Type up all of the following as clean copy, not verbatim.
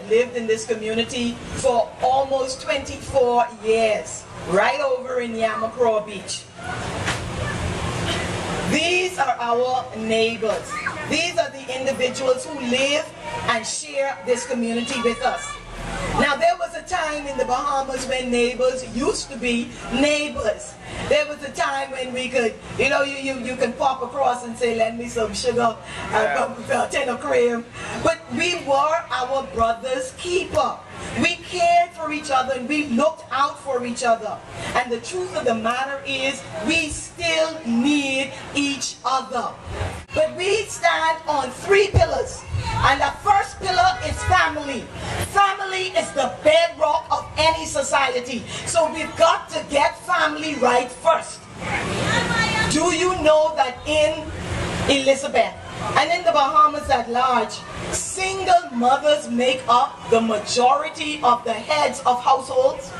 lived in this community for almost 24 years, right over in Yamacraw Beach. These are our neighbors. These are the individuals who live and share this community with us. Now, there was a time in the Bahamas when neighbors used to be neighbors. There was a time when we could, you know, you can pop across and say, lend me some sugar, tin of cream. But we were our brother's keeper. We cared for each other and we looked out for each other. And the truth of the matter is, we still need each other. But we stand on 3 pillars. And the first pillar is family. Family is the bedrock of any society. So we've got to get family right first. Do you know that in Elizabeth and in the Bahamas at large, single mothers make up the majority of the heads of households?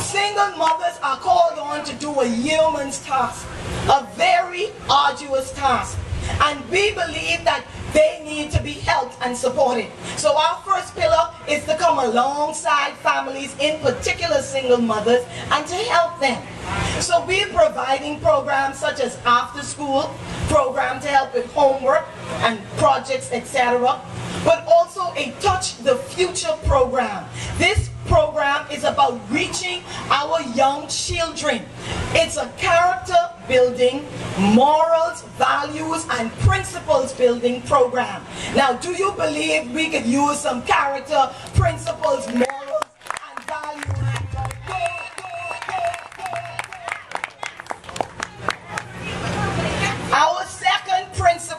Single mothers are called on to do a yeoman's task, a very arduous task. And we believe that they need to be helped and supported. So our first pillar is to come alongside families, in particular single mothers, and to help them. So we're providing programs such as after school, program to help with homework and projects, etc. But also a Touch the Future program. This program is about reaching our young children. It's a character building, morals, values, and principles building program. Now, do you believe we could use some character, principles, morals, and values?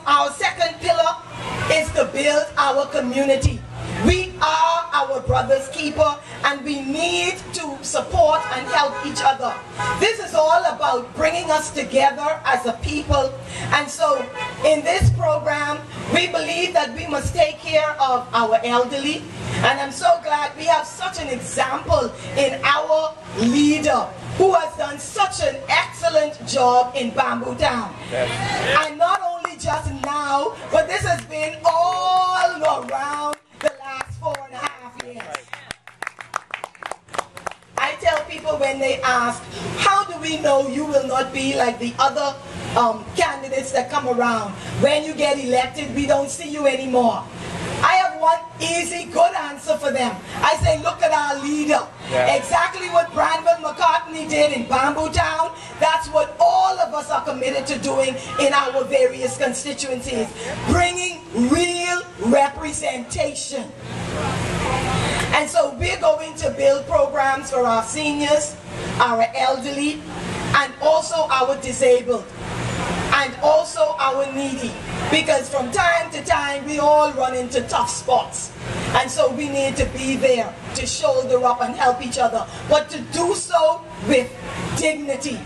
Our second pillar is to build our community. We are our brother's keeper, and we need to support and help each other. This is all about bringing us together as a people. And so in this program, we believe that we must take care of our elderly. And I'm so glad we have such an example in our leader, who has done such an excellent job in Bamboo Town. Yes. And not only just now, but this has been all around the last 4.5 years. I tell people when they ask, how do we know you will not be like the other candidates that come around? When you get elected, we don't see you anymore. I have one easy, good answer for them. I say, look at our leader. Yeah. Exactly what Branville McCartney did in Bamboo Town, that's what all of us are committed to doing in our various constituencies. Bringing real representation. And so we're going to build programs for our seniors, our elderly, and also our disabled, and also our needy. Because from time to time, we all run into tough spots. And so we need to be there to shoulder up and help each other. But to do so with dignity.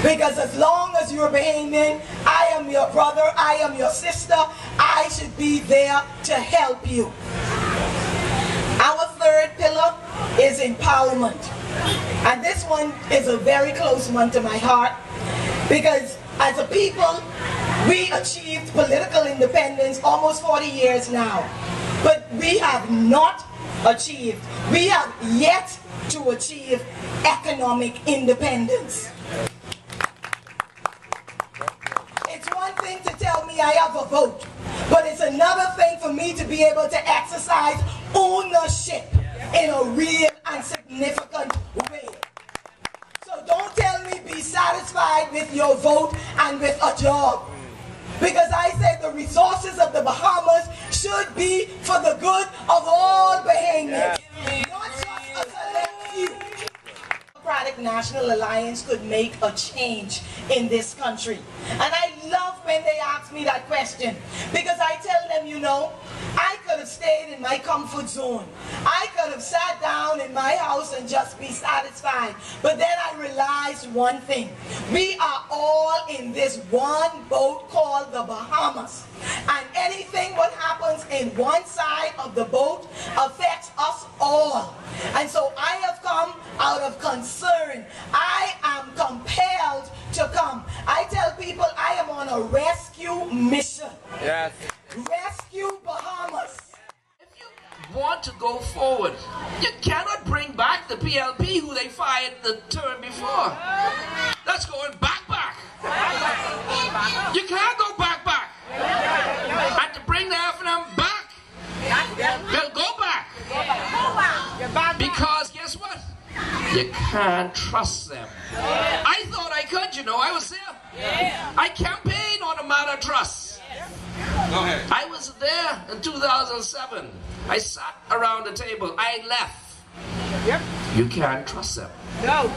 Because as long as you're Bahamian, I am your brother, I am your sister, I should be there to help you. Our third pillar is empowerment. And this one is a very close one to my heart. Because as a people, we achieved political independence almost 40 years now. But we have not achieved, we have yet to achieve economic independence. It's one thing to tell me I have a vote, but it's another thing for me to be able to exercise ownership in a real and significant way. So don't tell me be satisfied with your vote and with a job. Because I say the resources of the Bahamas should be for the good of all Bahamians, not just a select few. The Democratic National Alliance could make a change in this country. And I love when they ask me that question, because I tell them, you know, I could have stayed in my comfort zone. I could have sat down in my house and just be satisfied. But then I realized one thing. We are all in this one boat called the Bahamas. And anything what happens in one side of the boat affects us all. And so I have come out of concern. I am compelled to come. I tell people I am on a rescue mission. Yes. Rescue Bahamas. If you anymore. That's going back. You can't go back. And to bring the F&M back, they'll go back. Because guess what? You can't trust them. I thought I could, you know. I was there. I campaigned on a matter of trust. I was there in 2007. I sat around the table. I left. You can't trust them. No.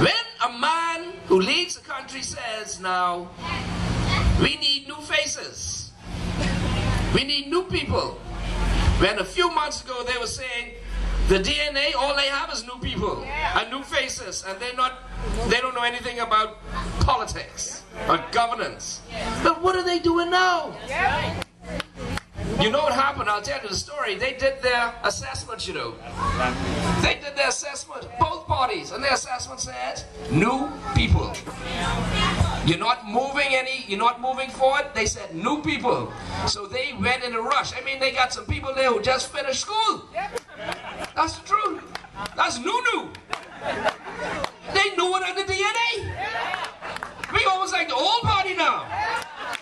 When a man who leads the country says, now, we need new faces. We need new people. When a few months ago they were saying, the DNA, all they have is new people and new faces, and they don't know anything about politics or governance. But what are they doing now? You know what happened? I'll tell you the story. They did their assessment, you know. They did their assessment, both parties, and their assessment said, new people. You're not moving forward. They said, new people. So they went in a rush. I mean, they got some people there who just finished school. That's the truth. That's new. They knew it on the DNA. We almost like the old party now.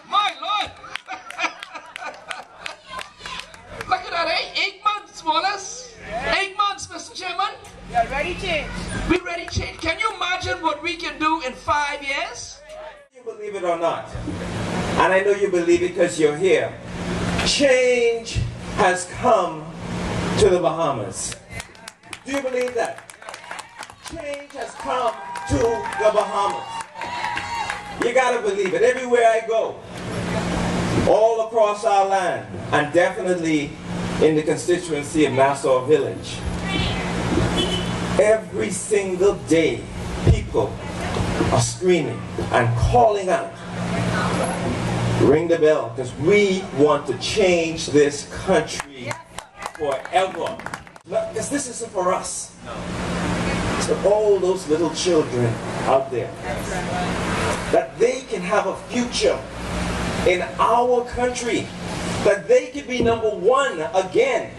My Lord. Look at that, 8 months, Wallace. 8 months, Mr. Chairman. You're ready to change. We ready to change. Can you imagine what we can do in 5 years? You believe it or not, and I know you believe it because you're here, change has come to the Bahamas. Do you believe that? Change has come to the Bahamas. You gotta believe it. Everywhere I go, all across our land, and definitely in the constituency of Nassau Village, every single day people are screaming and calling out, ring the bell, because we want to change this country forever. Because this isn't for us. It's for all those little children out there, that they can have a future in our country, that they can be #1 again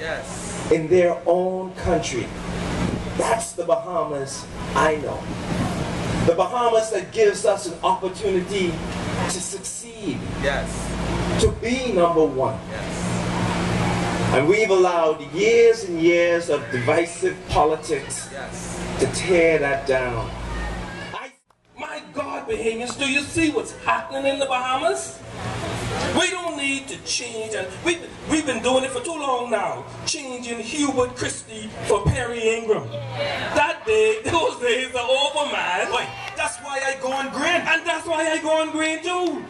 in their own country. That's the Bahamas I know. The Bahamas that gives us an opportunity to succeed, to be #1. And we've allowed years and years of divisive politics to tear that down. My God, Bahamians, do you see what's happening in the Bahamas? We don't need to change, and we've been doing it for too long now, changing Hubert Christie for Perry Ingram. Those days are over, man. Boy, that's why I go on green. And that's why I go on green too.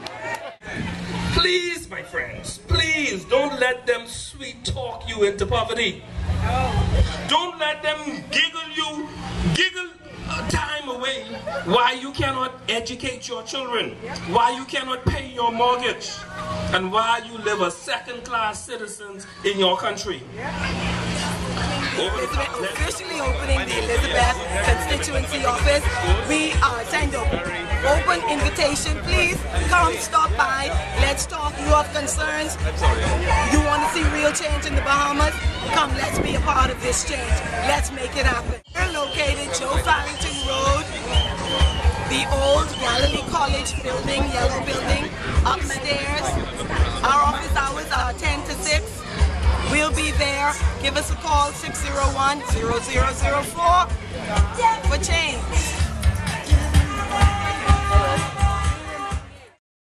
Please, my friends, please don't let them sweet talk you into poverty. Don't let them giggle time away why you cannot educate your children, why you cannot pay your mortgage, and why you live as second-class citizens in your country. Officially opening the Elizabeth Constituency Office. We send an open invitation. Please come, stop by. Let's talk. You have concerns. You want to see real change in the Bahamas? Come, let's be a part of this change. Let's make it happen. We're located Joe Farrington Road, the old Galilee College building, yellow building, upstairs. Our office hours are 10 to 6. We'll be there. Give us a call, 601-0004 for change.